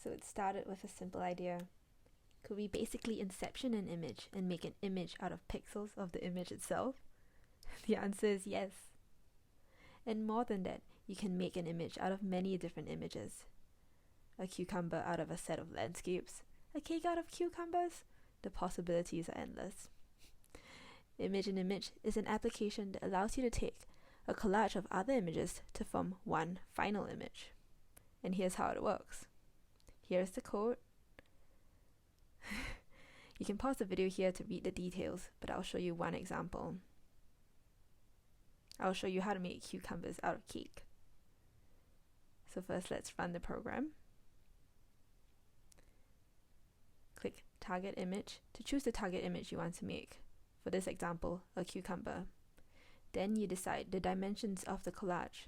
So it started with a simple idea. Could we basically Inception an image and make an image out of pixels of the image itself? The answer is yes. And more than that, you can make an image out of many different images. A cucumber out of a set of landscapes, a cake out of cucumbers. The possibilities are endless. Image in Image is an application that allows you to take a collage of other images to form one final image. And here's how it works. Here's the code. You can pause the video here to read the details, but I'll show you one example. I'll show you how to make cucumbers out of cake. So first, let's run the program. Click Target Image to choose the target image you want to make. For this example, a cucumber. Then you decide the dimensions of the collage.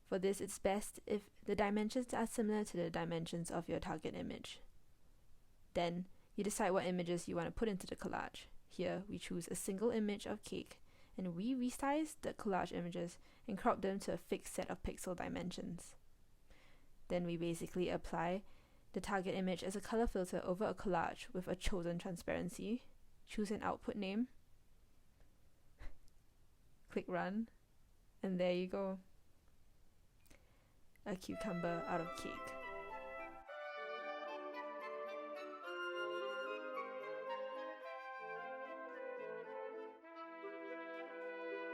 For this, it's best if the dimensions are similar to the dimensions of your target image. Then, you decide what images you want to put into the collage. Here, we choose a single image of cake, and we resize the collage images and crop them to a fixed set of pixel dimensions. Then we basically apply the target image as a color filter over a collage with a chosen transparency. Choose an output name. Click Run, and there you go. A cucumber out of cake.